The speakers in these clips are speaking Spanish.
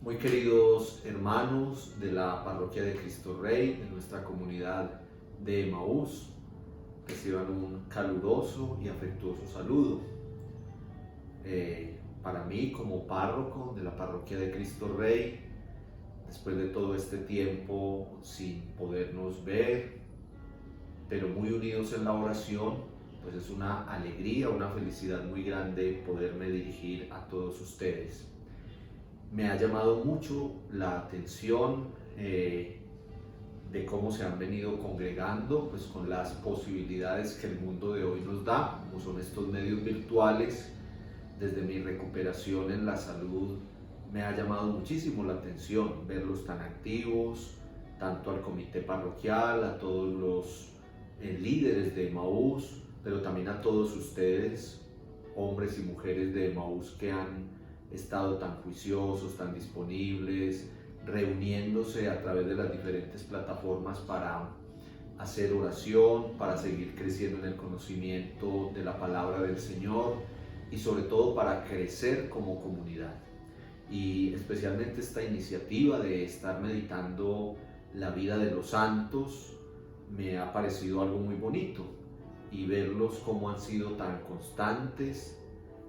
Muy queridos hermanos de la Parroquia de Cristo Rey, de nuestra comunidad de Emaús, reciban un caluroso y afectuoso saludo. Para mí, como párroco de la Parroquia de Cristo Rey, después de todo este tiempo sin podernos ver, pero muy unidos en la oración, pues es una alegría, una felicidad muy grande poderme dirigir a todos ustedes. Me ha llamado mucho la atención de cómo se han venido congregando, pues con las posibilidades que el mundo de hoy nos da, como son estos medios virtuales. Desde mi recuperación en la salud me ha llamado muchísimo la atención verlos tan activos, tanto al comité parroquial, a todos los líderes de Emaús, pero también a todos ustedes, hombres y mujeres de Emaús, que han estado tan juiciosos, tan disponibles, reuniéndose a través de las diferentes plataformas para hacer oración, para seguir creciendo en el conocimiento de la palabra del Señor y sobre todo para crecer como comunidad. Y especialmente esta iniciativa de estar meditando la vida de los santos me ha parecido algo muy bonito, y verlos cómo han sido tan constantes,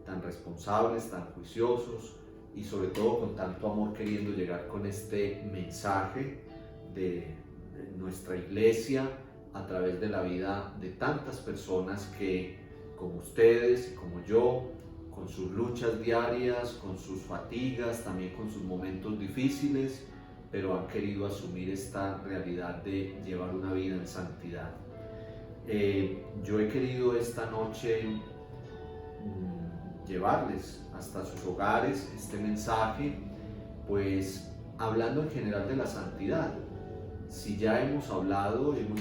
tan responsables, tan juiciosos y sobre todo con tanto amor, queriendo llegar con este mensaje de nuestra iglesia a través de la vida de tantas personas que, como ustedes y como yo, con sus luchas diarias, con sus fatigas, también con sus momentos difíciles, pero han querido asumir esta realidad de llevar una vida en santidad. Yo he querido esta noche llevarles hasta sus hogares este mensaje, pues hablando en general de la santidad. Si ya hemos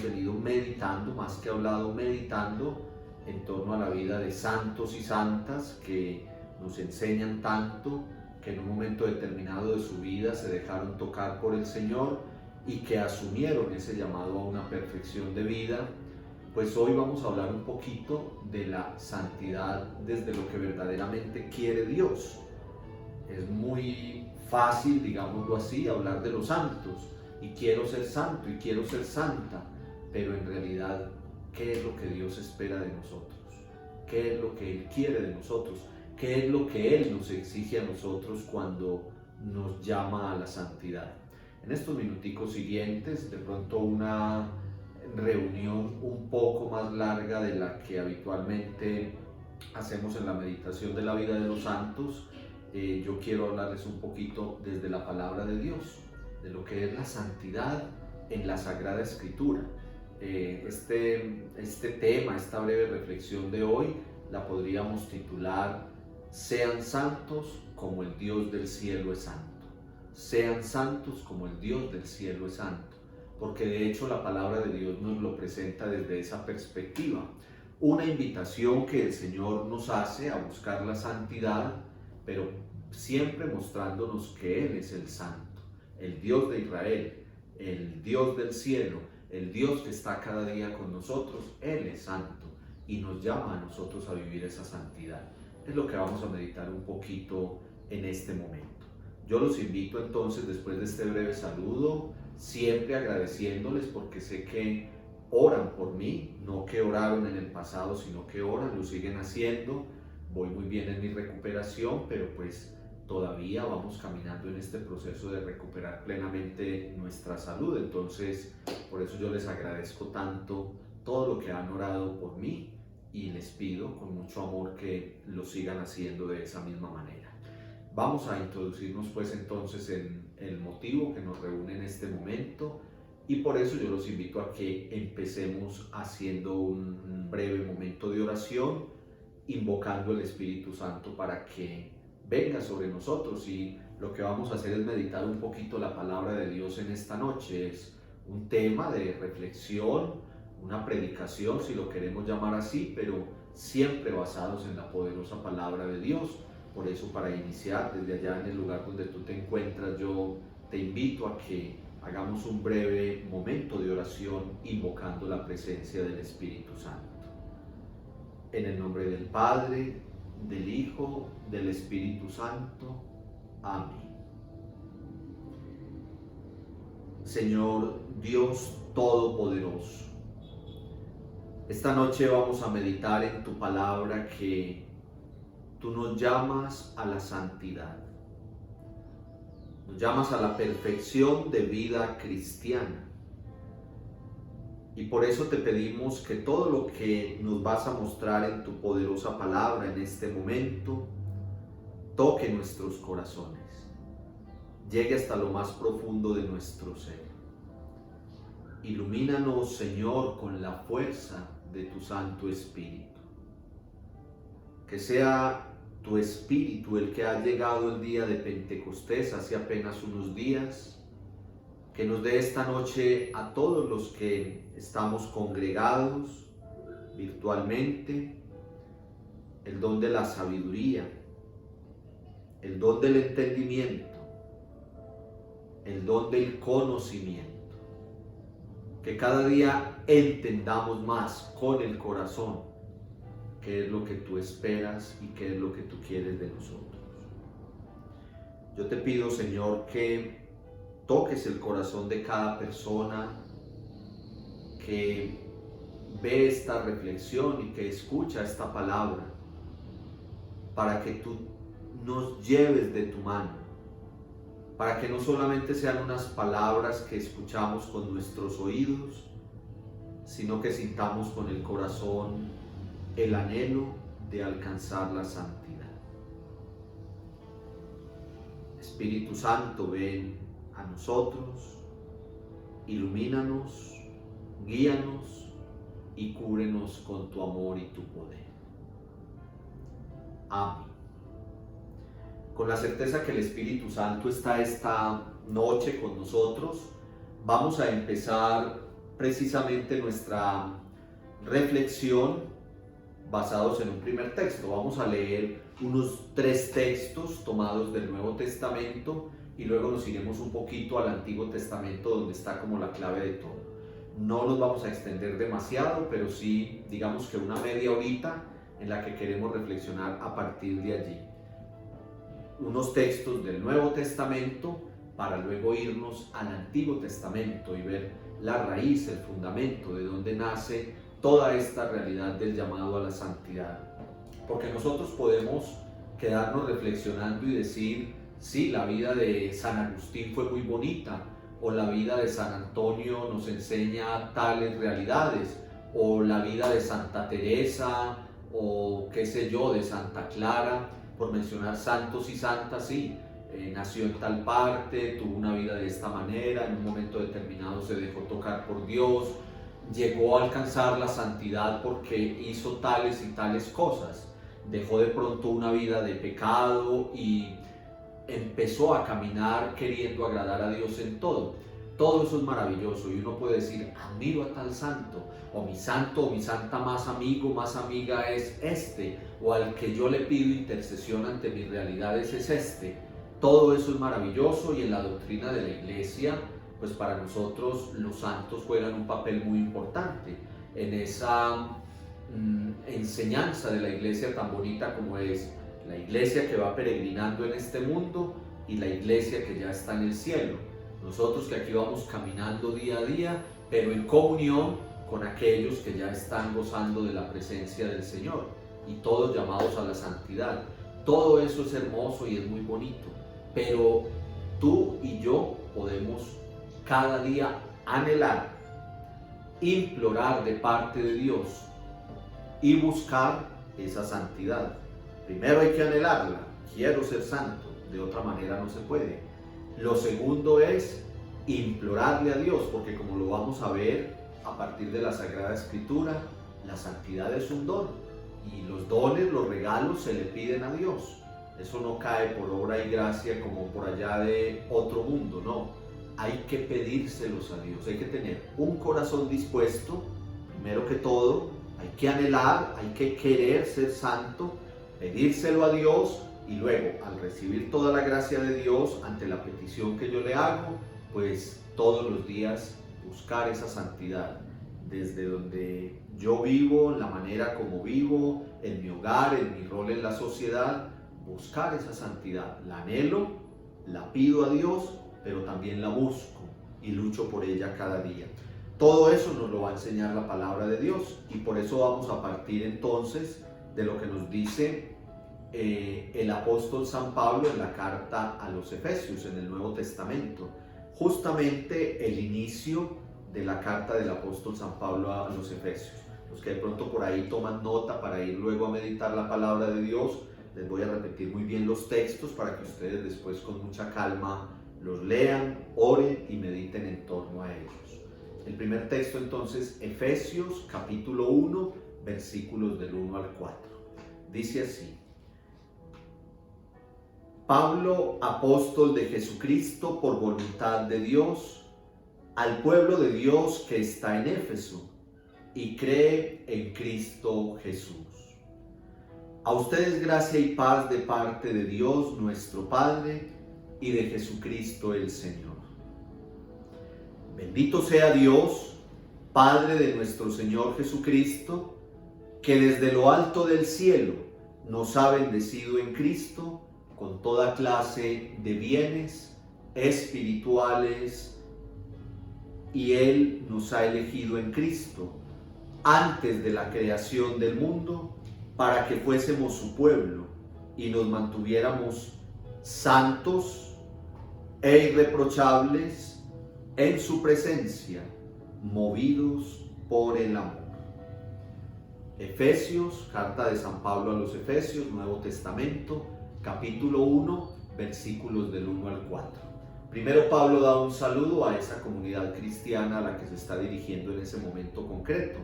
venido meditando, más que hablado, meditando en torno a la vida de santos y santas que nos enseñan tanto, que en un momento determinado de su vida se dejaron tocar por el Señor y que asumieron ese llamado a una perfección de vida. Pues hoy vamos a hablar un poquito de la santidad desde lo que verdaderamente quiere Dios. Es muy fácil, digámoslo así, hablar de los santos, y quiero ser santo y quiero ser santa, pero en realidad, ¿qué es lo que Dios espera de nosotros? ¿Qué es lo que Él quiere de nosotros? ¿Qué es lo que Él nos exige a nosotros cuando nos llama a la santidad? En estos minuticos siguientes, de pronto una reunión un poco más larga de la que habitualmente hacemos en la meditación de la vida de los santos, yo quiero hablarles un poquito desde la palabra de Dios, de lo que es la santidad en la Sagrada Escritura. Este tema, esta breve reflexión de hoy, la podríamos titular: sean santos como el Dios del cielo es santo. Sean santos como el Dios del cielo es santo. Porque de hecho la palabra de Dios nos lo presenta desde esa perspectiva. Una invitación que el Señor nos hace a buscar la santidad, pero siempre mostrándonos que Él es el santo, el Dios de Israel, el Dios del cielo, el Dios que está cada día con nosotros. Él es santo y nos llama a nosotros a vivir esa santidad. Es lo que vamos a meditar un poquito en este momento. Yo los invito entonces, después de este breve saludo, siempre agradeciéndoles porque sé que oran por mí, no que oraron en el pasado, sino que oran, lo siguen haciendo. Voy muy bien en mi recuperación, pero pues todavía vamos caminando en este proceso de recuperar plenamente nuestra salud. Entonces, por eso yo les agradezco tanto todo lo que han orado por mí, y les pido con mucho amor que lo sigan haciendo de esa misma manera. Vamos a introducirnos pues entonces en el motivo que nos reúne en este momento, y por eso yo los invito a que empecemos haciendo un breve momento de oración, invocando el Espíritu Santo para que venga sobre nosotros. Y lo que vamos a hacer es meditar un poquito la palabra de Dios en esta noche. Es un tema de reflexión, una predicación si lo queremos llamar así, pero siempre basados en la poderosa palabra de Dios. Por eso, para iniciar desde allá en el lugar donde tú te encuentras, yo te invito a que hagamos un breve momento de oración invocando la presencia del Espíritu Santo. En el nombre del Padre, del Hijo, del Espíritu Santo. Amén. Señor Dios Todopoderoso, esta noche vamos a meditar en tu palabra que tú nos llamas a la santidad. Nos llamas a la perfección de vida cristiana. Y por eso te pedimos que todo lo que nos vas a mostrar en tu poderosa palabra en este momento toque nuestros corazones, llegue hasta lo más profundo de nuestro ser. Ilumínanos, Señor, con la fuerza de tu Santo Espíritu. Que sea tu Espíritu el que ha llegado el día de Pentecostés hace apenas unos días, que nos dé esta noche a todos los que estamos congregados virtualmente el don de la sabiduría, el don del entendimiento, el don del conocimiento. Que cada día entendamos más con el corazón qué es lo que tú esperas y qué es lo que tú quieres de nosotros. Yo te pido, Señor, que toques el corazón de cada persona que ve esta reflexión y que escucha esta palabra, para que tú nos lleves de tu mano, para que no solamente sean unas palabras que escuchamos con nuestros oídos, sino que sintamos con el corazón el anhelo de alcanzar la santidad. Espíritu Santo, ven a nosotros, ilumínanos, guíanos y cúbrenos con tu amor y tu poder. Amén. Con la certeza que el Espíritu Santo está esta noche con nosotros, vamos a empezar precisamente nuestra reflexión basados en un primer texto. Vamos a leer unos 3 textos tomados del Nuevo Testamento y luego nos iremos un poquito al Antiguo Testamento, donde está como la clave de todo. No nos vamos a extender demasiado, pero sí, digamos que una media horita en la que queremos reflexionar a partir de allí. Unos textos del Nuevo Testamento para luego irnos al Antiguo Testamento y ver la raíz, el fundamento de donde nace toda esta realidad del llamado a la santidad. Porque nosotros podemos quedarnos reflexionando y decir, sí, la vida de San Agustín fue muy bonita, o la vida de San Antonio nos enseña tales realidades, o la vida de Santa Teresa, o qué sé yo, de Santa Clara, por mencionar santos y santas. Sí, nació en tal parte, tuvo una vida de esta manera, en un momento determinado se dejó tocar por Dios, llegó a alcanzar la santidad porque hizo tales y tales cosas, dejó de pronto una vida de pecado y empezó a caminar queriendo agradar a Dios en todo. Todo eso es maravilloso y uno puede decir, admiro a tal santo, o mi santo o mi santa más amigo, más amiga es este, o al que yo le pido intercesión ante mis realidades es este. Todo eso es maravilloso y en la doctrina de la Iglesia, pues para nosotros los santos juegan un papel muy importante en esa enseñanza de la Iglesia tan bonita como es la Iglesia que va peregrinando en este mundo y la Iglesia que ya está en el cielo. Nosotros que aquí vamos caminando día a día, pero en comunión con aquellos que ya están gozando de la presencia del Señor y todos llamados a la santidad. Todo eso es hermoso y es muy bonito, pero tú y yo podemos cada día anhelar, implorar de parte de Dios y buscar esa santidad. Primero hay que anhelarla, quiero ser santo, de otra manera no se puede. Lo segundo es implorarle a Dios, porque como lo vamos a ver a partir de la Sagrada Escritura, la santidad es un don y los dones, los regalos se le piden a Dios. Eso no cae por obra y gracia como por allá de otro mundo, no. Hay que pedírselos a Dios, hay que tener un corazón dispuesto, primero que todo, hay que anhelar, hay que querer ser santo, pedírselo a Dios y luego al recibir toda la gracia de Dios ante la petición que yo le hago, pues todos los días buscar esa santidad desde donde yo vivo, en la manera como vivo, en mi hogar, en mi rol en la sociedad, buscar esa santidad. La anhelo, la pido a Dios, pero también la busco y lucho por ella cada día. Todo eso nos lo va a enseñar la palabra de Dios, y por eso vamos a partir entonces de lo que nos dice el apóstol San Pablo en la carta a los Efesios en el Nuevo Testamento. Justamente el inicio de la carta del apóstol San Pablo a los Efesios. Los que de pronto por ahí toman nota para ir luego a meditar la palabra de Dios, les voy a repetir muy bien los textos para que ustedes después con mucha calma los lean, oren y mediten en torno a ellos. El primer texto entonces, Efesios capítulo 1, versículos del 1 al 4. Dice así: Pablo, apóstol de Jesucristo por voluntad de Dios, al pueblo de Dios que está en Éfeso y cree en Cristo Jesús. A ustedes gracia y paz de parte de Dios nuestro Padre y de Jesucristo el Señor. Bendito sea Dios, Padre de nuestro Señor Jesucristo, que desde lo alto del cielo nos ha bendecido en Cristo con toda clase de bienes espirituales, y Él nos ha elegido en Cristo antes de la creación del mundo para que fuésemos su pueblo y nos mantuviéramos santos e irreprochables en su presencia, movidos por el amor. Efesios, carta de San Pablo a los Efesios, Nuevo Testamento, capítulo 1, versículos del 1 al 4. Primero Pablo da un saludo a esa comunidad cristiana a la que se está dirigiendo en ese momento concreto,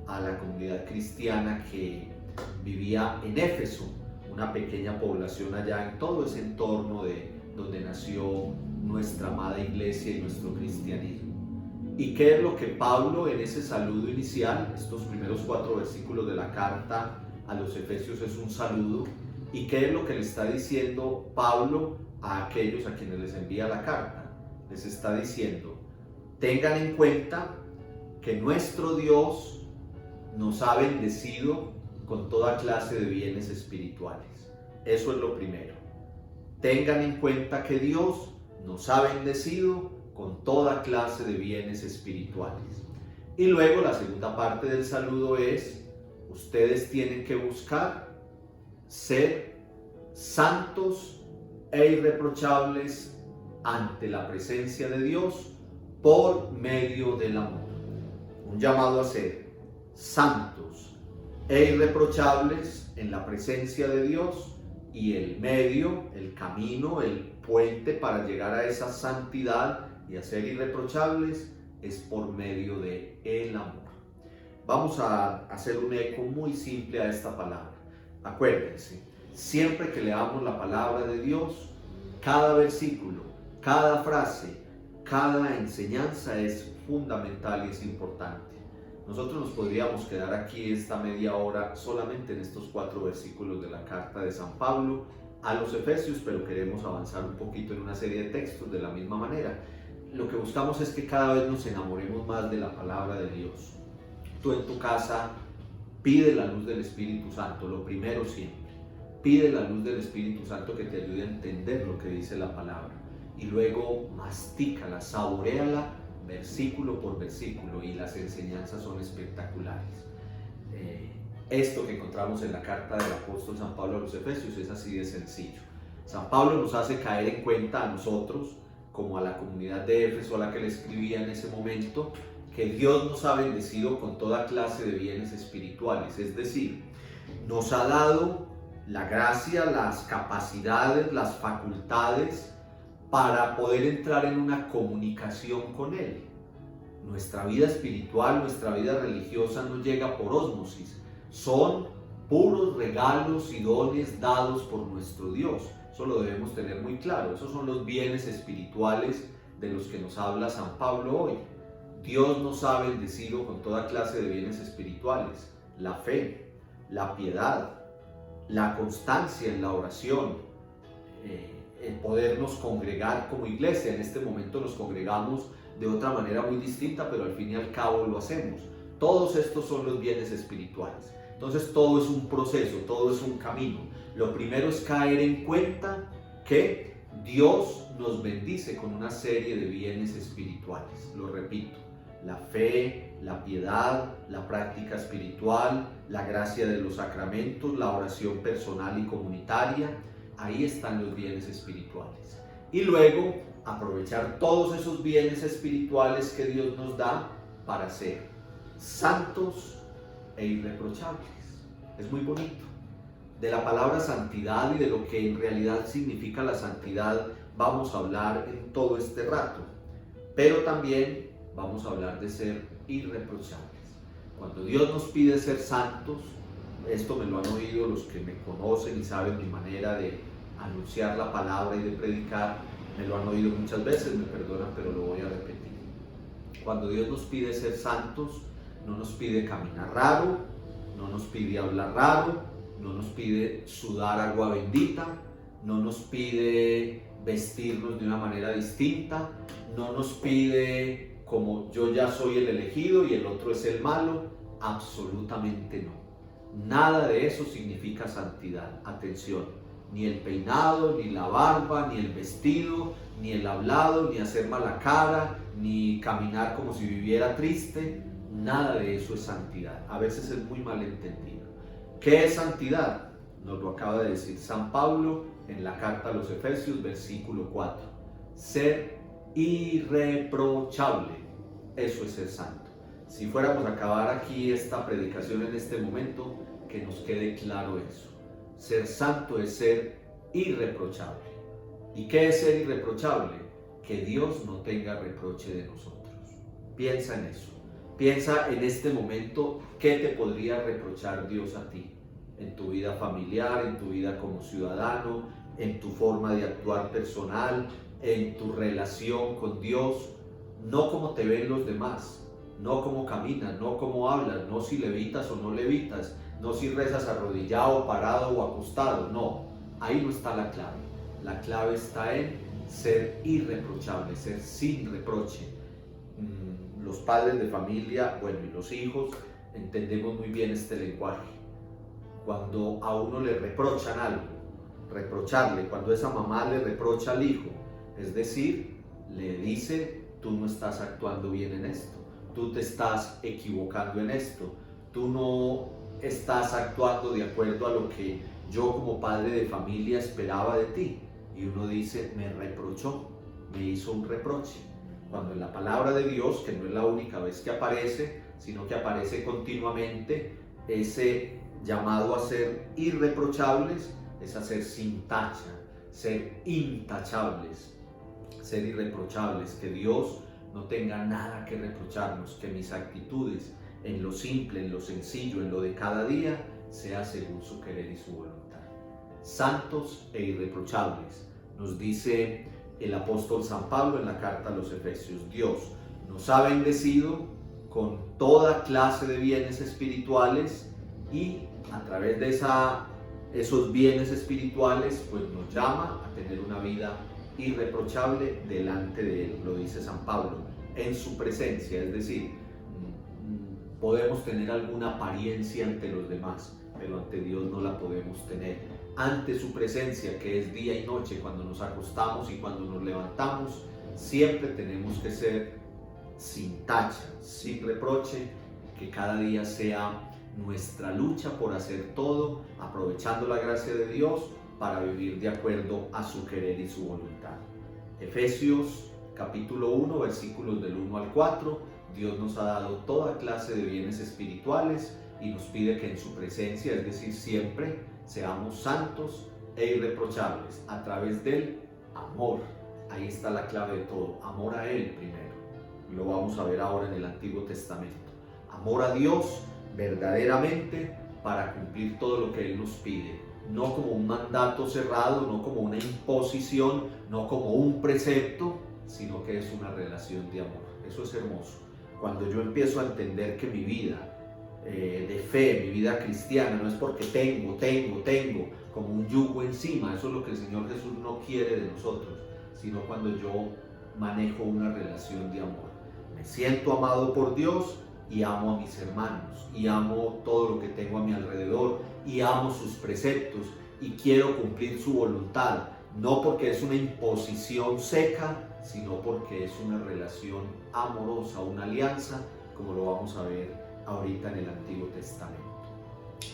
a la comunidad cristiana que vivía en Éfeso, una pequeña población allá en todo ese entorno de donde nació nuestra amada iglesia y nuestro cristianismo. ¿Y qué es lo que Pablo en ese saludo inicial, estos primeros 4 versículos de la carta a los Efesios es un saludo? ¿Y qué es lo que le está diciendo Pablo a aquellos a quienes les envía la carta? Les está diciendo: tengan en cuenta que nuestro Dios nos ha bendecido con toda clase de bienes espirituales. Eso es lo primero. Tengan en cuenta que Dios nos ha bendecido con toda clase de bienes espirituales. Y luego la segunda parte del saludo es: ustedes tienen que buscar ser santos e irreprochables ante la presencia de Dios por medio del amor. Un llamado a ser santos e irreprochables en la presencia de Dios, y el medio, el camino, el puente para llegar a esa santidad y a ser irreprochables es por medio de el amor. Vamos a hacer un eco muy simple a esta palabra. Acuérdense, siempre que leamos la palabra de Dios, cada versículo, cada frase, cada enseñanza es fundamental y es importante. Nosotros nos podríamos quedar aquí esta media hora solamente en estos 4 versículos de la carta de San Pablo a los Efesios, pero queremos avanzar un poquito en una serie de textos de la misma manera. Lo que buscamos es que cada vez nos enamoremos más de la palabra de Dios. Tú en tu casa pide la luz del Espíritu Santo, lo primero siempre. Pide la luz del Espíritu Santo que te ayude a entender lo que dice la palabra. Y luego mastícala, saboréala versículo por versículo, y las enseñanzas son espectaculares. Esto que encontramos en la carta del apóstol San Pablo a los Efesios es así de sencillo. San Pablo nos hace caer en cuenta a nosotros, como a la comunidad de Éfeso a la que le escribía en ese momento, que Dios nos ha bendecido con toda clase de bienes espirituales, es decir, nos ha dado la gracia, las capacidades, las facultades para poder entrar en una comunicación con Él. Nuestra vida espiritual, nuestra vida religiosa no llega por ósmosis, son puros regalos y dones dados por nuestro Dios. Eso lo debemos tener muy claro. Esos son los bienes espirituales de los que nos habla San Pablo hoy. Dios nos ha bendecido con toda clase de bienes espirituales: la fe, la piedad, la constancia en la oración, el podernos congregar como iglesia. En este momento nos congregamos de otra manera muy distinta, pero al fin y al cabo lo hacemos. Todos estos son los bienes espirituales. Entonces todo es un proceso, todo es un camino. Lo primero es caer en cuenta que Dios nos bendice con una serie de bienes espirituales. Lo repito, la fe, la piedad, la práctica espiritual, la gracia de los sacramentos, la oración personal y comunitaria. Ahí están los bienes espirituales. Y luego aprovechar todos esos bienes espirituales que Dios nos da para ser santos e irreprochables. Es muy bonito. De la palabra santidad y de lo que en realidad significa la santidad vamos a hablar en todo este rato, pero también vamos a hablar de ser irreprochables. Cuando Dios nos pide ser santos, esto me lo han oído los que me conocen y saben mi manera de anunciar la palabra y de predicar, me lo han oído muchas veces, me perdonan, pero lo voy a repetir. Cuando Dios nos pide ser santos, no nos pide caminar raro, no nos pide hablar raro, no nos pide sudar agua bendita, no nos pide vestirnos de una manera distinta, no nos pide como yo ya soy el elegido y el otro es el malo. Absolutamente no. Nada de eso significa santidad. Atención, ni el peinado, ni la barba, ni el vestido, ni el hablado, ni hacer mala cara, ni caminar como si viviera triste. Nada de eso es santidad. A veces es muy mal entendido. ¿Qué es santidad? Nos lo acaba de decir San Pablo en la carta a los Efesios, versículo 4. Ser irreprochable. Eso es ser santo. Si fuéramos a acabar aquí esta predicación en este momento, que nos quede claro eso. Ser santo es ser irreprochable. ¿Y qué es ser irreprochable? Que Dios no tenga reproche de nosotros. Piensa en eso. Piensa en este momento qué te podría reprochar Dios a ti, en tu vida familiar, en tu vida como ciudadano, en tu forma de actuar personal, en tu relación con Dios, no como te ven los demás, no como caminas, no como hablas, no si levitas o no levitas, no si rezas arrodillado, parado o acostado, no, ahí no está la clave. La clave está en ser irreprochable, ser sin reproche. Los padres de familia, bueno, y los hijos, entendemos muy bien este lenguaje. Cuando a uno le reprochan algo, reprocharle, cuando esa mamá le reprocha al hijo, es decir, le dice, tú no estás actuando bien en esto, tú te estás equivocando en esto, tú no estás actuando de acuerdo a lo que yo como padre de familia esperaba de ti. Y uno dice, me reprochó, me hizo un reproche. Cuando en la palabra de Dios, que no es la única vez que aparece, sino que aparece continuamente, ese llamado a ser irreprochables es a ser sin tacha, ser intachables, ser irreprochables, que Dios no tenga nada que reprocharnos, que mis actitudes en lo simple, en lo sencillo, en lo de cada día, sea según su querer y su voluntad. Santos e irreprochables, nos dice el apóstol San Pablo en la carta a los Efesios. Dios nos ha bendecido con toda clase de bienes espirituales y a través de esos bienes espirituales pues nos llama a tener una vida irreprochable delante de Él, lo dice San Pablo, en su presencia. Es decir, podemos tener alguna apariencia ante los demás, pero ante Dios no la podemos tener. Ante su presencia, que es día y noche, cuando nos acostamos y cuando nos levantamos, siempre tenemos que ser sin tacha, sin reproche, que cada día sea nuestra lucha por hacer todo, aprovechando la gracia de Dios para vivir de acuerdo a su querer y su voluntad. Efesios capítulo 1, versículos del 1 al 4, Dios nos ha dado toda clase de bienes espirituales y nos pide que en su presencia, es decir, siempre, seamos santos e irreprochables a través del amor. Ahí está la clave de todo, amor a Él primero. Lo vamos a ver ahora en el Antiguo Testamento. Amor a Dios verdaderamente para cumplir todo lo que Él nos pide. No como un mandato cerrado, no como una imposición, no como un precepto, sino que es una relación de amor. Eso es hermoso. Cuando yo empiezo a entender que mi vida de fe, mi vida cristiana, no es porque tengo como un yugo encima, eso es lo que el Señor Jesús no quiere de nosotros, sino cuando yo manejo una relación de amor. Me siento amado por Dios y amo a mis hermanos, y amo todo lo que tengo a mi alrededor, y amo sus preceptos, y quiero cumplir su voluntad, no porque es una imposición seca, sino porque es una relación amorosa, una alianza, como lo vamos a ver ahorita en el Antiguo Testamento.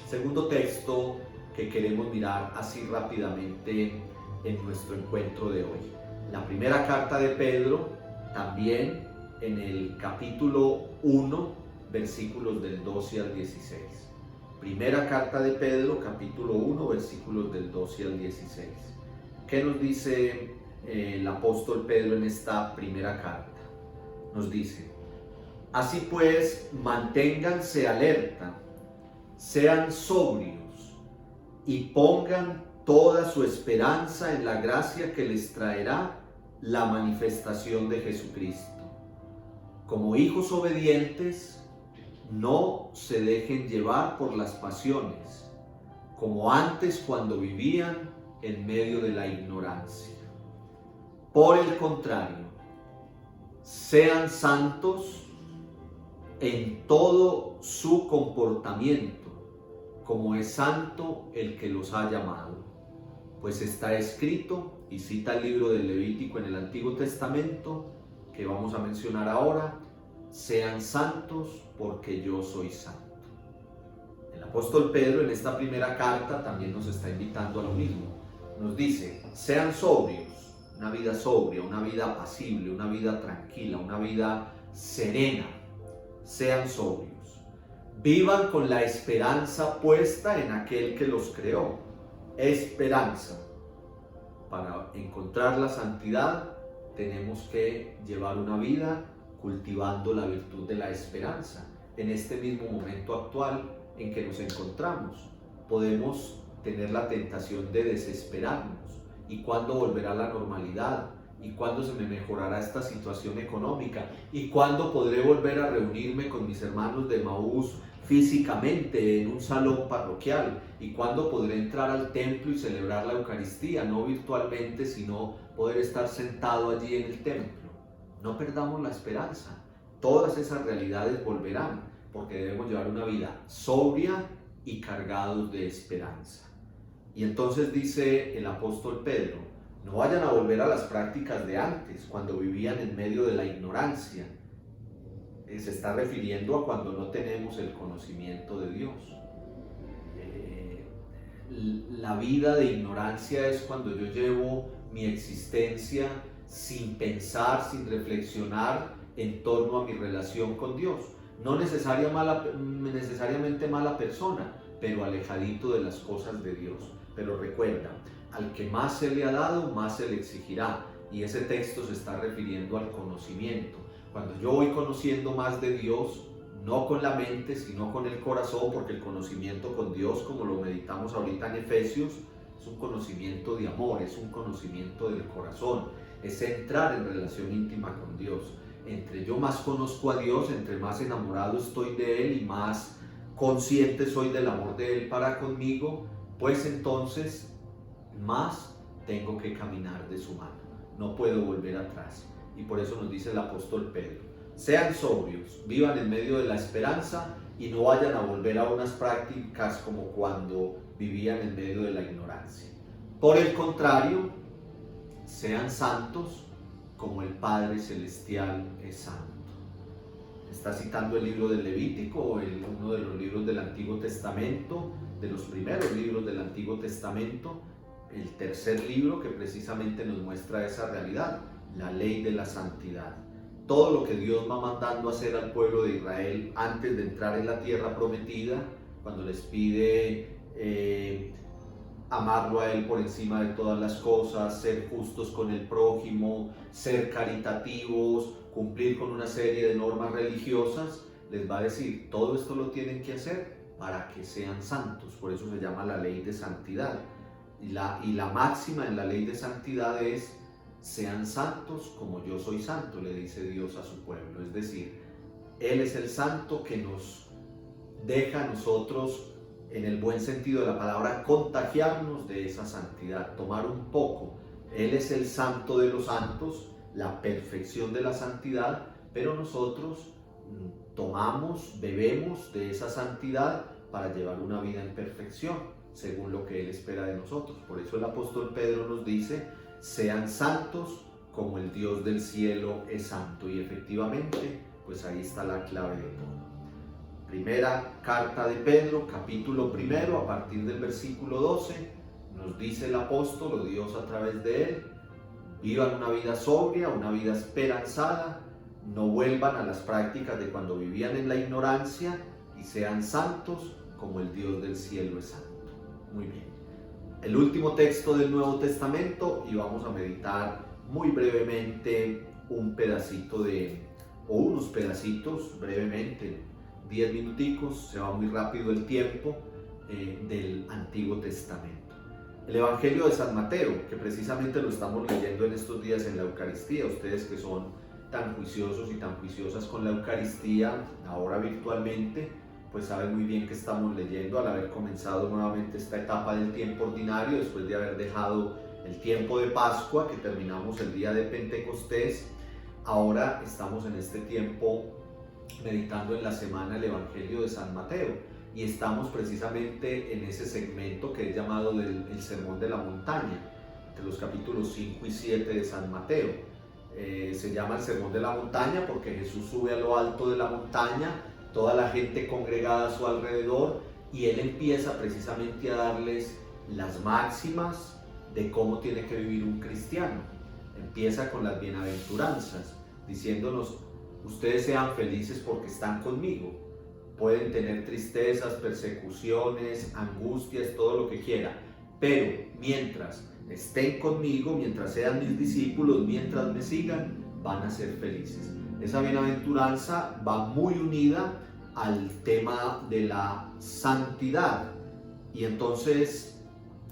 Segundo texto que queremos mirar así rápidamente en nuestro encuentro de hoy. La primera carta de Pedro, también en el capítulo 1, versículos del 12 al 16. Primera carta de Pedro, capítulo 1, versículos del 12 al 16. ¿Qué nos dice el apóstol Pedro en esta primera carta? Nos dice: así pues, manténganse alerta, sean sobrios y pongan toda su esperanza en la gracia que les traerá la manifestación de Jesucristo. Como hijos obedientes, no se dejen llevar por las pasiones, como antes cuando vivían en medio de la ignorancia. Por el contrario, sean santos en todo su comportamiento, como es santo el que los ha llamado. Pues está escrito, y cita el libro del Levítico en el Antiguo Testamento, que vamos a mencionar ahora: sean santos porque yo soy santo. El apóstol Pedro en esta primera carta también nos está invitando a lo mismo. Nos dice: sean sobrios, una vida sobria, una vida apacible, una vida tranquila, una vida serena. Sean sobrios. Vivan con la esperanza puesta en aquel que los creó. Esperanza. Para encontrar la santidad tenemos que llevar una vida cultivando la virtud de la esperanza. En este mismo momento actual en que nos encontramos, podemos tener la tentación de desesperarnos. ¿Y cuándo volverá la normalidad? ¿Y cuándo se me mejorará esta situación económica? ¿Y cuándo podré volver a reunirme con mis hermanos de Emaús físicamente en un salón parroquial? ¿Y cuándo podré entrar al templo y celebrar la Eucaristía? No virtualmente, sino poder estar sentado allí en el templo. No perdamos la esperanza. Todas esas realidades volverán, porque debemos llevar una vida sobria y cargados de esperanza. Y entonces dice el apóstol Pedro: no vayan a volver a las prácticas de antes, cuando vivían en medio de la ignorancia. Se está refiriendo a cuando no tenemos el conocimiento de Dios. La vida de ignorancia es cuando yo llevo mi existencia sin pensar, sin reflexionar en torno a mi relación con Dios. No necesariamente mala persona, pero alejadito de las cosas de Dios. Pero recuerda, al que más se le ha dado, más se le exigirá. Y ese texto se está refiriendo al conocimiento. Cuando yo voy conociendo más de Dios, no con la mente, sino con el corazón, porque el conocimiento con Dios, como lo meditamos ahorita en Efesios, es un conocimiento de amor, es un conocimiento del corazón, es entrar en relación íntima con Dios. Entre yo más conozco a Dios, entre más enamorado estoy de Él y más consciente soy del amor de Él para conmigo, pues entonces más tengo que caminar de su mano. No puedo volver atrás. Y por eso nos dice el apóstol Pedro: sean sobrios, vivan en medio de la esperanza y no vayan a volver a unas prácticas como cuando vivían en medio de la ignorancia. Por el contrario, sean santos como el Padre Celestial es santo. Está citando el libro del Levítico, uno de los libros del Antiguo Testamento, de los primeros libros del Antiguo Testamento, el tercer libro que precisamente nos muestra esa realidad, la ley de la santidad. Todo lo que Dios va mandando hacer al pueblo de Israel antes de entrar en la tierra prometida, cuando les pide amarlo a Él por encima de todas las cosas, ser justos con el prójimo, ser caritativos, cumplir con una serie de normas religiosas, les va a decir: todo esto lo tienen que hacer para que sean santos. Por eso se llama la ley de santidad. Y la máxima en la ley de santidad es: sean santos como yo soy santo, le dice Dios a su pueblo. Es decir, Él es el santo que nos deja a nosotros, en el buen sentido de la palabra, contagiarnos de esa santidad, tomar un poco. Él es el santo de los santos, la perfección de la santidad, pero nosotros tomamos, bebemos de esa santidad para llevar una vida en perfección. según lo que Él espera de nosotros. Por eso el apóstol Pedro nos dice, sean santos como el Dios del cielo es santo. Y efectivamente, pues ahí está la clave de todo. Primera carta de Pedro, capítulo 1, a partir del versículo 12, nos dice el apóstol, o Dios a través de él, vivan una vida sobria, una vida esperanzada, no vuelvan a las prácticas de cuando vivían en la ignorancia y sean santos como el Dios del cielo es santo. Muy bien. El último texto del Nuevo Testamento, y vamos a meditar muy brevemente un pedacito o unos pedacitos brevemente, 10 minuticos, se va muy rápido el tiempo, del Antiguo Testamento. El Evangelio de San Mateo, que precisamente lo estamos leyendo en estos días en la Eucaristía. Ustedes que son tan juiciosos y tan juiciosas con la Eucaristía, ahora virtualmente, pues saben muy bien que estamos leyendo al haber comenzado nuevamente esta etapa del tiempo ordinario, después de haber dejado el tiempo de Pascua, que terminamos el día de Pentecostés. Ahora estamos en este tiempo meditando en la semana el Evangelio de San Mateo. Y estamos precisamente en ese segmento que es llamado el Sermón de la Montaña, entre los capítulos 5 y 7 de San Mateo. Se llama el Sermón de la Montaña porque Jesús sube a lo alto de la montaña, toda la gente congregada a su alrededor, y Él empieza precisamente a darles las máximas de cómo tiene que vivir un cristiano. Empieza con las bienaventuranzas, diciéndonos, ustedes sean felices porque están conmigo. Pueden tener tristezas, persecuciones, angustias, todo lo que quieran, pero mientras estén conmigo, mientras sean mis discípulos, mientras me sigan, van a ser felices. Esa bienaventuranza va muy unida al tema de la santidad. Y entonces,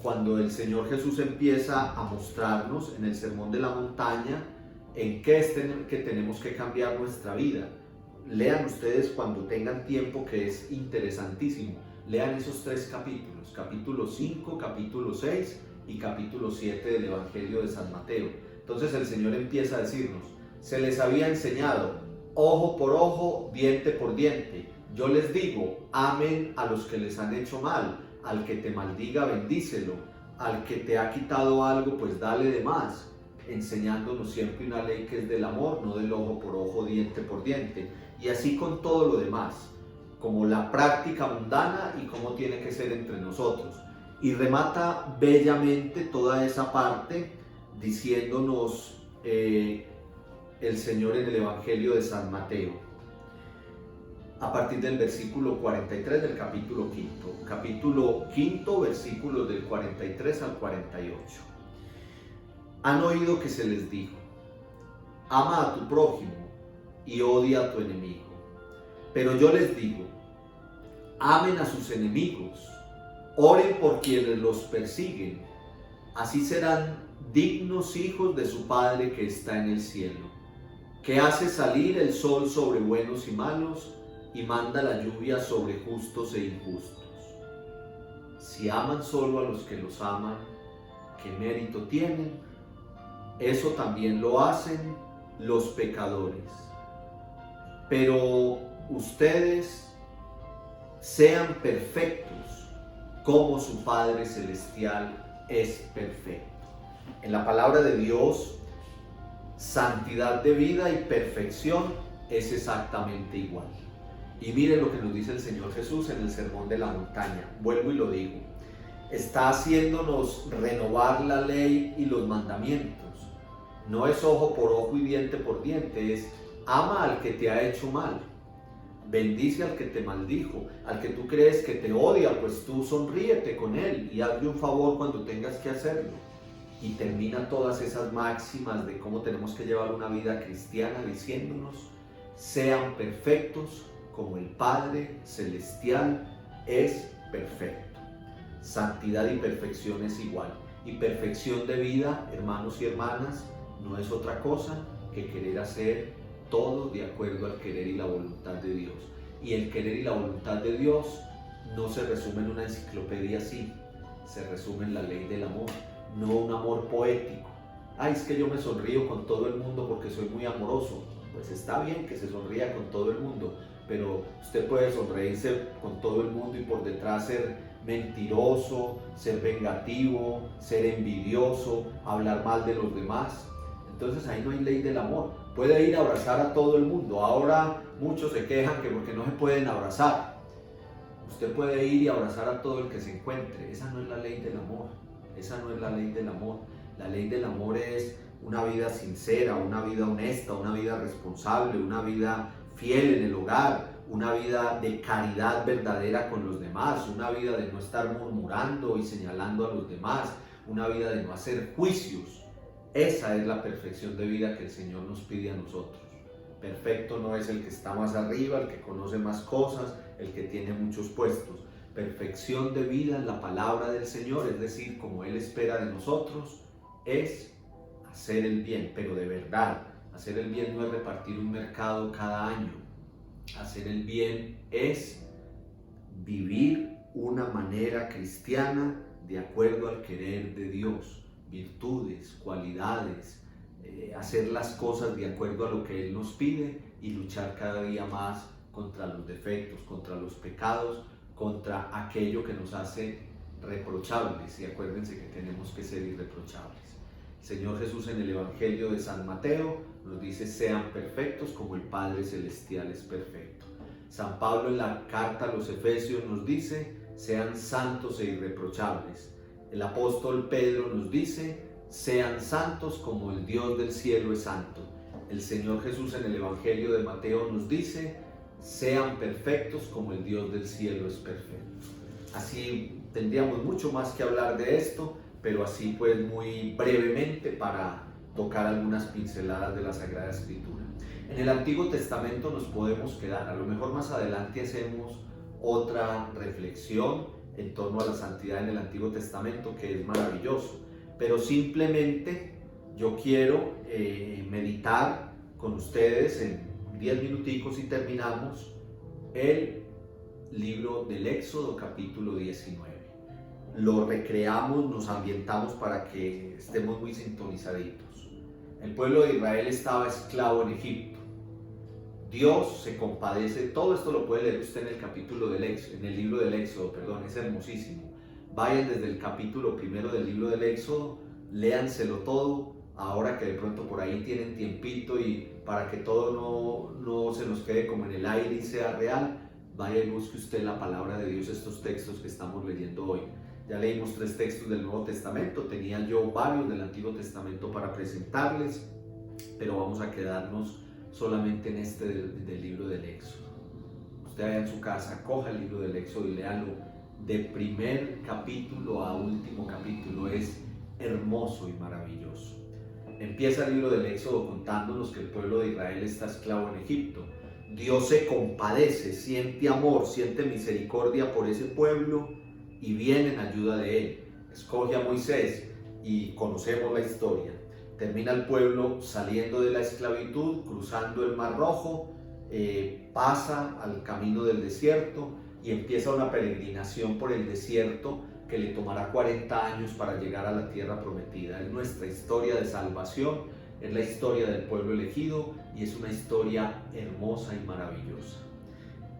cuando el Señor Jesús empieza a mostrarnos en el Sermón de la Montaña en qué es que tenemos que cambiar nuestra vida, lean ustedes cuando tengan tiempo, que es interesantísimo. Lean esos 3 capítulos, capítulo 5, capítulo 6 y capítulo 7 del Evangelio de San Mateo. Entonces el Señor empieza a decirnos, se les había enseñado ojo por ojo, diente por diente. Yo les digo, amen a los que les han hecho mal, al que te maldiga bendícelo, al que te ha quitado algo pues dale de más, enseñándonos siempre una ley que es del amor, no del ojo por ojo, diente por diente. Y así con todo lo demás, como la práctica mundana y cómo tiene que ser entre nosotros. Y remata bellamente toda esa parte diciéndonos el Señor en el Evangelio de San Mateo, a partir del versículo 43 del capítulo 5. Capítulo 5, versículos del 43 al 48. Han oído que se les dijo, ama a tu prójimo y odia a tu enemigo. Pero yo les digo, amen a sus enemigos, oren por quienes los persiguen, así serán dignos hijos de su Padre que está en el cielo, que hace salir el sol sobre buenos y malos y manda la lluvia sobre justos e injustos. Si aman solo a los que los aman, ¿qué mérito tienen? Eso también lo hacen los pecadores. Pero ustedes sean perfectos como su Padre Celestial es perfecto. En la palabra de Dios, santidad de vida y perfección es exactamente igual. Y miren lo que nos dice el Señor Jesús en el Sermón de la Montaña. Vuelvo y lo digo. Está haciéndonos renovar la ley y los mandamientos. No es ojo por ojo y diente por diente, es ama al que te ha hecho mal, bendice al que te maldijo, al que tú crees que te odia, pues tú sonríete con él y hazle un favor cuando tengas que hacerlo. Y termina todas esas máximas de cómo tenemos que llevar una vida cristiana diciéndonos, sean perfectos como el Padre Celestial es perfecto. Santidad y perfección es igual. Y perfección de vida, hermanos y hermanas, no es otra cosa que querer hacer todo de acuerdo al querer y la voluntad de Dios. Y el querer y la voluntad de Dios no se resume en una enciclopedia así, se resume en la ley del amor, no un amor poético. Ay, es que yo me sonrío con todo el mundo porque soy muy amoroso. Pues está bien que se sonría con todo el mundo, pero usted puede sonreírse con todo el mundo y por detrás ser mentiroso, ser vengativo, ser envidioso, hablar mal de los demás. Entonces ahí no hay ley del amor. Puede ir a abrazar a todo el mundo. Ahora muchos se quejan que porque no se pueden abrazar. Usted puede ir y abrazar a todo el que se encuentre. Esa no es la ley del amor. Esa no es la ley del amor. La ley del amor es una vida sincera, una vida honesta, una vida responsable, una vida fiel en el hogar, una vida de caridad verdadera con los demás, una vida de no estar murmurando y señalando a los demás, una vida de no hacer juicios. Esa es la perfección de vida que el Señor nos pide a nosotros. Perfecto no es el que está más arriba, el que conoce más cosas, el que tiene muchos puestos. Perfección de vida en la palabra del Señor, es decir, como Él espera de nosotros, es hacer el bien, pero de verdad. Hacer el bien no es repartir un mercado cada año. Hacer el bien es vivir una manera cristiana de acuerdo al querer de Dios. Virtudes, cualidades, hacer las cosas de acuerdo a lo que Él nos pide y luchar cada día más contra los defectos, contra los pecados, contra aquello que nos hace reprochables. Y acuérdense que tenemos que ser irreprochables. El Señor Jesús en el Evangelio de San Mateo nos dice: sean perfectos como el Padre Celestial es perfecto. San Pablo en la carta a los Efesios nos dice: sean santos e irreprochables. El apóstol Pedro nos dice: sean santos como el Dios del cielo es santo. El Señor Jesús en el Evangelio de Mateo nos dice: sean perfectos como el Dios del cielo es perfecto. Así tendríamos mucho más que hablar de esto, pero así pues muy brevemente para tocar algunas pinceladas de la Sagrada Escritura. En el Antiguo Testamento nos podemos quedar, a lo mejor más adelante hacemos otra reflexión en torno a la santidad en el Antiguo Testamento, que es maravilloso, pero simplemente yo quiero meditar con ustedes en 10 minuticos y terminamos el libro del Éxodo capítulo 19. Lo recreamos, nos ambientamos para que estemos muy sintonizaditos. El pueblo de Israel estaba esclavo en Egipto. Dios se compadece, todo esto lo puede leer usted en el capítulo del Éxodo, en el libro del Éxodo, perdón, es hermosísimo. Vayan desde el capítulo primero del libro del Éxodo, léanselo todo, ahora que de pronto por ahí tienen tiempito y para que todo no se nos quede como en el aire y sea real, vaya y busque usted la palabra de Dios, estos textos que estamos leyendo hoy. Ya leímos 3 textos del Nuevo Testamento, tenía yo varios del Antiguo Testamento para presentarles, pero vamos a quedarnos solamente en este del libro del Éxodo. Usted vaya en su casa, coja el libro del Éxodo y léalo de primer capítulo a último capítulo, es hermoso y maravilloso. Empieza el libro del Éxodo contándonos que el pueblo de Israel está esclavo en Egipto. Dios se compadece, siente amor, siente misericordia por ese pueblo y viene en ayuda de él. Escoge a Moisés y conocemos la historia. Termina el pueblo saliendo de la esclavitud, cruzando el Mar Rojo, pasa al camino del desierto y empieza una peregrinación por el desierto que le tomará 40 años para llegar a la tierra prometida. Es nuestra historia de salvación, es la historia del pueblo elegido y es una historia hermosa y maravillosa.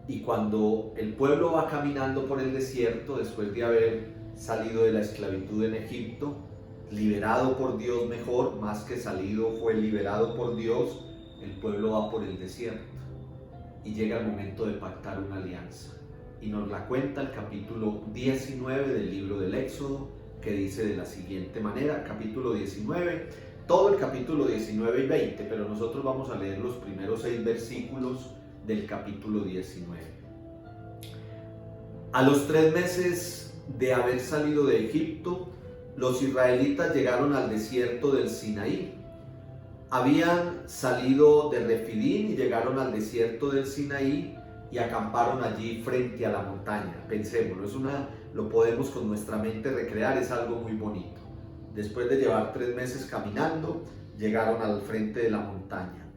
Y cuando el pueblo va caminando por el desierto, después de haber salido de la esclavitud en Egipto, liberado por Dios mejor, más que salido fue liberado por Dios, el pueblo va por el desierto y llega el momento de pactar una alianza. Y nos la cuenta el capítulo 19 del libro del Éxodo, que dice de la siguiente manera, capítulo 19, todo el capítulo 19 y 20, pero nosotros vamos a leer los primeros 6 versículos del capítulo 19. A los 3 meses de haber salido de Egipto, los israelitas llegaron al desierto del Sinaí. Habían salido de Refidín y llegaron al desierto del Sinaí y acamparon allí frente a la montaña. Pensémoslo, lo podemos con nuestra mente recrear, es algo muy bonito. Después de llevar 3 meses caminando, llegaron al frente de la montaña.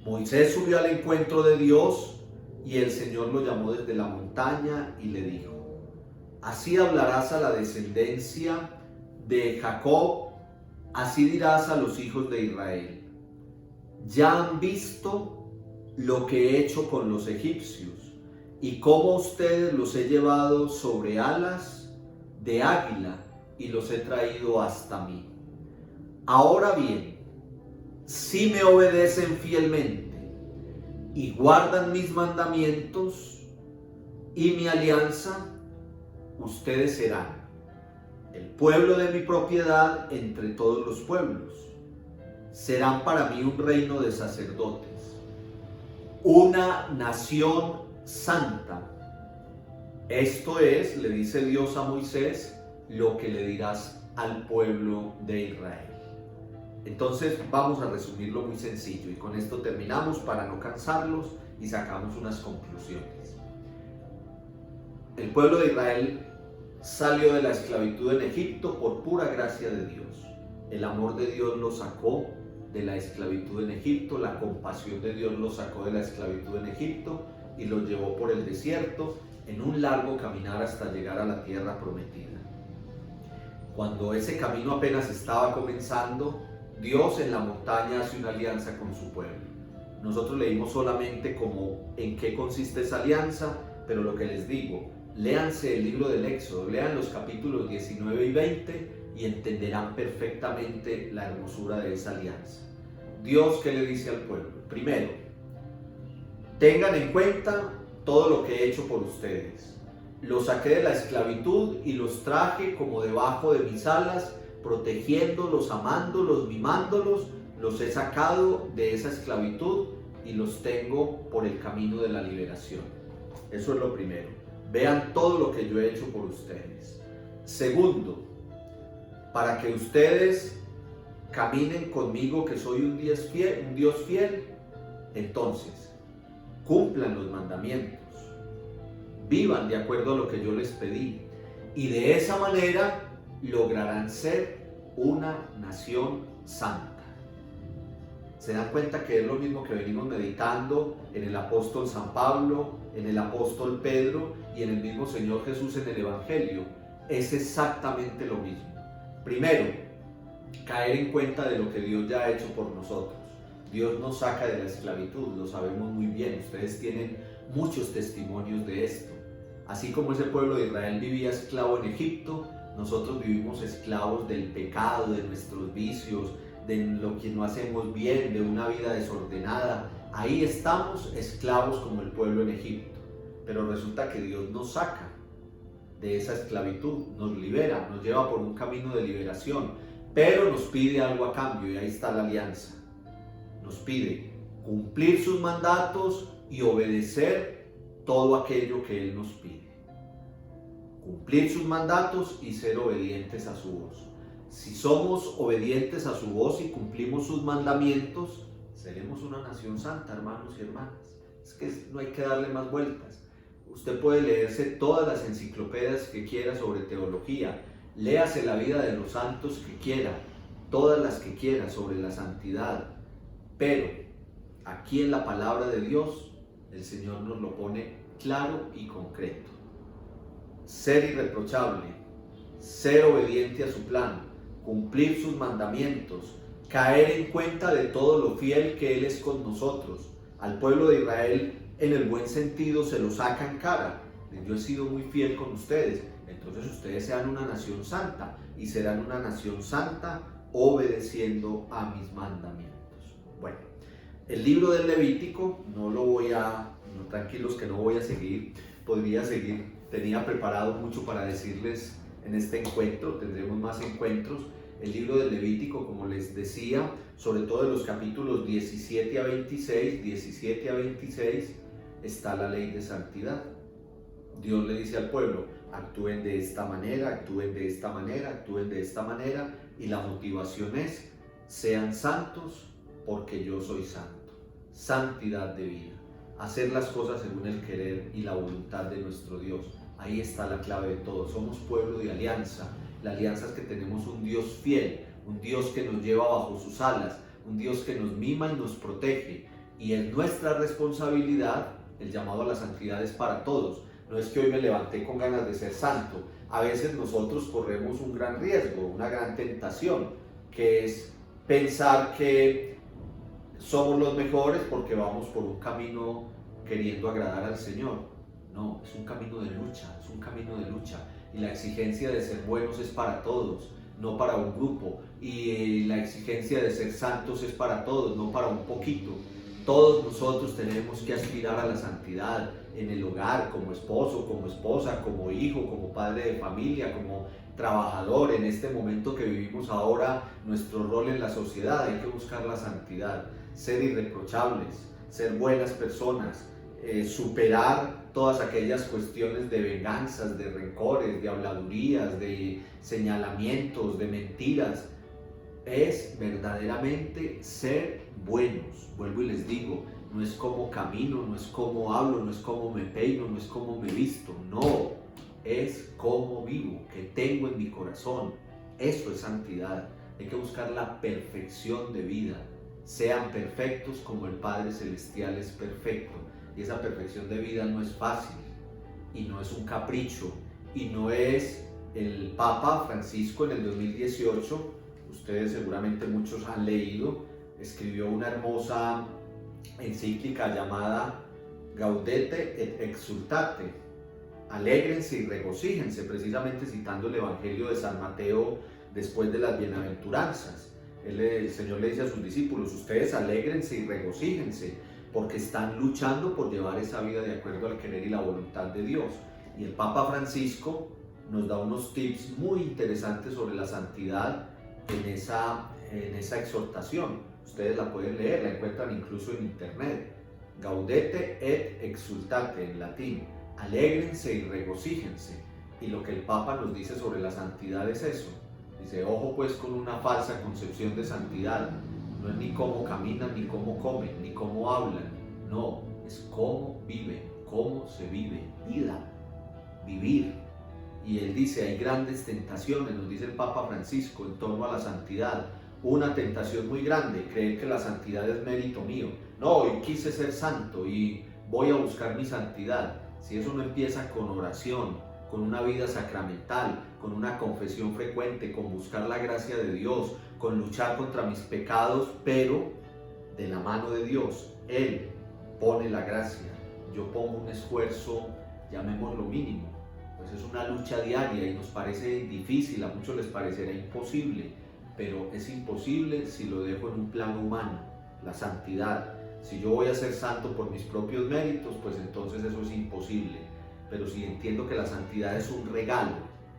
Moisés subió al encuentro de Dios y el Señor lo llamó desde la montaña y le dijo: así hablarás a la descendencia de Jacob, así dirás a los hijos de Israel: ya han visto lo que he hecho con los egipcios, y cómo a ustedes los he llevado sobre alas de águila y los he traído hasta mí. Ahora bien, si me obedecen fielmente y guardan mis mandamientos y mi alianza, ustedes serán el pueblo de mi propiedad entre todos los pueblos. Serán para mí un reino de sacerdotes, una nación santa. Esto es, le dice Dios a Moisés, lo que le dirás al pueblo de Israel. Entonces vamos a resumirlo muy sencillo y con esto terminamos para no cansarlos y sacamos unas conclusiones. El pueblo de Israel salió de la esclavitud en Egipto por pura gracia de Dios. El amor de Dios los sacó de la esclavitud en Egipto, la compasión de Dios los sacó de la esclavitud en Egipto y los llevó por el desierto en un largo caminar hasta llegar a la tierra prometida. Cuando ese camino apenas estaba comenzando, Dios en la montaña hace una alianza con su pueblo. Nosotros leímos solamente como en qué consiste esa alianza, pero lo que les digo, léanse el libro del Éxodo, lean los capítulos 19 y 20 y entenderán perfectamente la hermosura de esa alianza. Dios, ¿qué le dice al pueblo? Primero, tengan en cuenta todo lo que he hecho por ustedes. Los saqué de la esclavitud y los traje como debajo de mis alas, protegiéndolos, amándolos, mimándolos. Los he sacado de esa esclavitud y los tengo por el camino de la liberación. Eso es lo primero. Vean todo lo que yo he hecho por ustedes. Segundo, para que ustedes caminen conmigo, que soy un Dios fiel, entonces cumplan los mandamientos, vivan de acuerdo a lo que yo les pedí, y de esa manera lograrán ser una nación santa. Se dan cuenta que es lo mismo que venimos meditando en el apóstol San Pablo, en el apóstol Pedro y en el mismo Señor Jesús en el Evangelio. Es exactamente lo mismo. Primero, caer en cuenta de lo que Dios ya ha hecho por nosotros. Dios nos saca de la esclavitud, lo sabemos muy bien. Ustedes tienen muchos testimonios de esto. Así como ese pueblo de Israel vivía esclavo en Egipto, nosotros vivimos esclavos del pecado, de nuestros vicios, de lo que no hacemos bien, de una vida desordenada. Ahí estamos esclavos como el pueblo en Egipto. Pero resulta que Dios nos saca de esa esclavitud, nos libera, nos lleva por un camino de liberación, pero nos pide algo a cambio y ahí está la alianza. Nos pide cumplir sus mandatos y obedecer todo aquello que Él nos pide. Cumplir sus mandatos y ser obedientes a su voz. Si somos obedientes a su voz y cumplimos sus mandamientos, seremos una nación santa, hermanos y hermanas. Es que no hay que darle más vueltas. Usted puede leerse todas las enciclopedias que quiera sobre teología, léase la vida de los santos que quiera, todas las que quiera sobre la santidad, pero aquí en la palabra de Dios el Señor nos lo pone claro y concreto. Ser irreprochable, ser obediente a su plan, cumplir sus mandamientos, caer en cuenta de todo lo fiel que Él es con nosotros. Al pueblo de Israel, en el buen sentido, se lo saca en cara. Yo he sido muy fiel con ustedes, entonces ustedes sean una nación santa y serán una nación santa obedeciendo a mis mandamientos. Bueno, el libro del Levítico tranquilos que no voy a seguir, podría seguir, tenía preparado mucho para decirles en este encuentro, tendremos más encuentros. El libro del Levítico, como les decía, sobre todo en los capítulos 17 a 26, está la ley de santidad. Dios le dice al pueblo, actúen de esta manera, actúen de esta manera, actúen de esta manera, y la motivación es, sean santos porque yo soy santo. Santidad de vida, hacer las cosas según el querer y la voluntad de nuestro Dios. Ahí está la clave de todo. Somos pueblo de alianza. La alianza es que tenemos un Dios fiel, un Dios que nos lleva bajo sus alas, un Dios que nos mima y nos protege. Y es nuestra responsabilidad, el llamado a la santidad es para todos. No es que hoy me levanté con ganas de ser santo. A veces nosotros corremos un gran riesgo, una gran tentación, que es pensar que somos los mejores porque vamos por un camino queriendo agradar al Señor. No, es un camino de lucha, es un camino de lucha. Y la exigencia de ser buenos es para todos, no para un grupo. Y la exigencia de ser santos es para todos, no para un poquito. Todos nosotros tenemos que aspirar a la santidad en el hogar, como esposo, como esposa, como hijo, como padre de familia, como trabajador. En este momento que vivimos ahora, nuestro rol en la sociedad, hay que buscar la santidad, ser irreprochables, ser buenas personas, superar todas aquellas cuestiones de venganzas, de rencores, de habladurías, de señalamientos, de mentiras. Es verdaderamente ser buenos. Vuelvo y les digo, no es cómo camino, no es cómo hablo, no es cómo me peino, no es cómo me visto, no, es cómo vivo, que tengo en mi corazón. Eso es santidad. Hay que buscar la perfección de vida. Sean perfectos como el Padre Celestial es perfecto. Y esa perfección de vida no es fácil, y no es un capricho, y no es el Papa Francisco en el 2018, ustedes seguramente muchos han leído, escribió una hermosa encíclica llamada Gaudete et Exsultate, alégrense y regocíjense, precisamente citando el Evangelio de San Mateo después de las bienaventuranzas. El Señor le dice a sus discípulos, ustedes alégrense y regocíjense, porque están luchando por llevar esa vida de acuerdo al querer y la voluntad de Dios. Y el Papa Francisco nos da unos tips muy interesantes sobre la santidad en esa exhortación. Ustedes la pueden leer, la encuentran incluso en internet. Gaudete et exultate en latín. Alégrense y regocíjense. Y lo que el Papa nos dice sobre la santidad es eso. Dice, ojo pues con una falsa concepción de santidad. No es ni cómo caminan, ni cómo comen, ni cómo hablan. No, es cómo viven, cómo se vive. Vida, vivir. Y él dice, hay grandes tentaciones, nos dice el Papa Francisco, en torno a la santidad. Una tentación muy grande, creer que la santidad es mérito mío. No, hoy quise ser santo y voy a buscar mi santidad. Si eso no empieza con oración, con una vida sacramental, con una confesión frecuente, con buscar la gracia de Dios, con luchar contra mis pecados, pero de la mano de Dios. Él pone la gracia, yo pongo un esfuerzo, llamémoslo mínimo. Pues es una lucha diaria y nos parece difícil, a muchos les parecerá imposible, pero es imposible si lo dejo en un plano humano, la santidad. Si yo voy a ser santo por mis propios méritos, pues entonces eso es imposible. Pero si entiendo que la santidad es un regalo,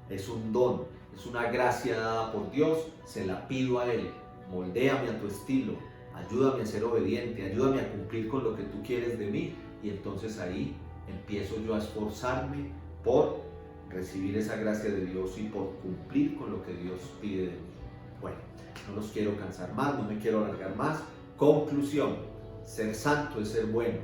es un don, es una gracia dada por Dios, se la pido a Él. Moldéame a tu estilo, ayúdame a ser obediente, ayúdame a cumplir con lo que tú quieres de mí. Y entonces ahí empiezo yo a esforzarme por recibir esa gracia de Dios y por cumplir con lo que Dios pide de mí. Bueno, no los quiero cansar más, no me quiero alargar más. Conclusión, ser santo es ser bueno.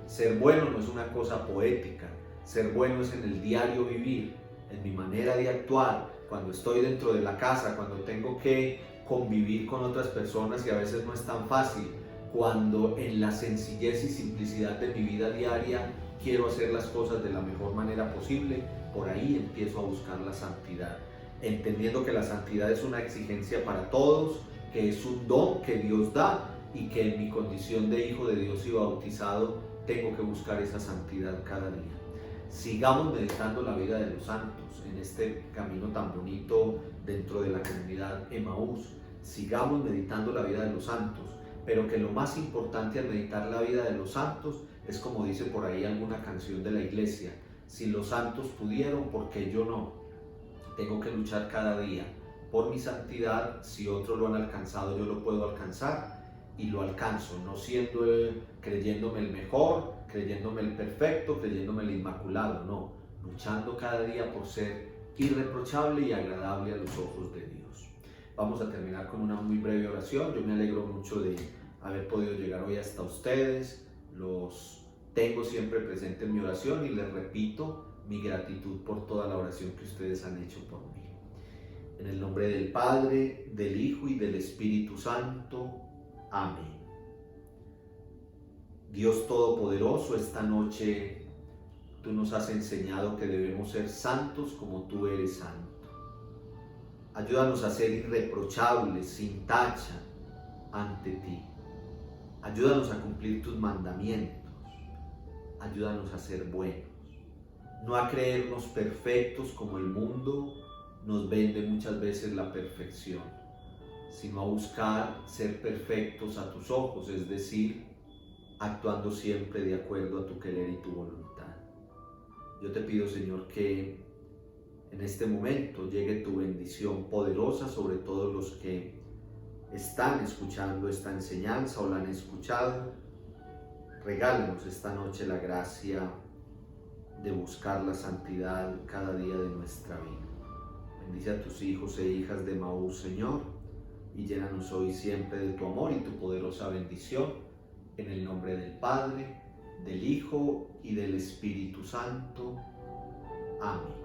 Ser bueno no es una cosa poética. Ser bueno es en el diario vivir, en mi manera de actuar, cuando estoy dentro de la casa, cuando tengo que convivir con otras personas y a veces no es tan fácil, cuando en la sencillez y simplicidad de mi vida diaria quiero hacer las cosas de la mejor manera posible. Por ahí empiezo a buscar la santidad, entendiendo que la santidad es una exigencia para todos, que es un don que Dios da y que en mi condición de hijo de Dios y bautizado tengo que buscar esa santidad cada día. Sigamos meditando la vida de los santos en este camino tan bonito dentro de la comunidad Emaús. Sigamos meditando la vida de los santos, pero que lo más importante al meditar la vida de los santos es, como dice por ahí alguna canción de la iglesia, si los santos pudieron, ¿por qué yo no? Tengo que luchar cada día por mi santidad. Si otros lo han alcanzado, yo lo puedo alcanzar y lo alcanzo, no siendo creyéndome el mejor, creyéndome el perfecto, creyéndome el inmaculado, no, luchando cada día por ser irreprochable y agradable a los ojos de Dios. Vamos a terminar con una muy breve oración. Yo me alegro mucho de haber podido llegar hoy hasta ustedes, los tengo siempre presente en mi oración y les repito mi gratitud por toda la oración que ustedes han hecho por mí. En el nombre del Padre, del Hijo y del Espíritu Santo. Amén. Dios Todopoderoso, esta noche tú nos has enseñado que debemos ser santos como tú eres santo. Ayúdanos a ser irreprochables, sin tacha, ante ti. Ayúdanos a cumplir tus mandamientos. Ayúdanos a ser buenos. no a creernos perfectos como el mundo nos vende muchas veces la perfección, sino a buscar ser perfectos a tus ojos, es decir, actuando siempre de acuerdo a tu querer y tu voluntad. Yo te pido, Señor, que en este momento llegue tu bendición poderosa sobre todos los que están escuchando esta enseñanza o la han escuchado. Regálanos esta noche la gracia de buscar la santidad cada día de nuestra vida. Bendice a tus hijos e hijas de Maús, Señor, y llénanos hoy siempre de tu amor y tu poderosa bendición, en el nombre del Padre, del Hijo y del Espíritu Santo. Amén.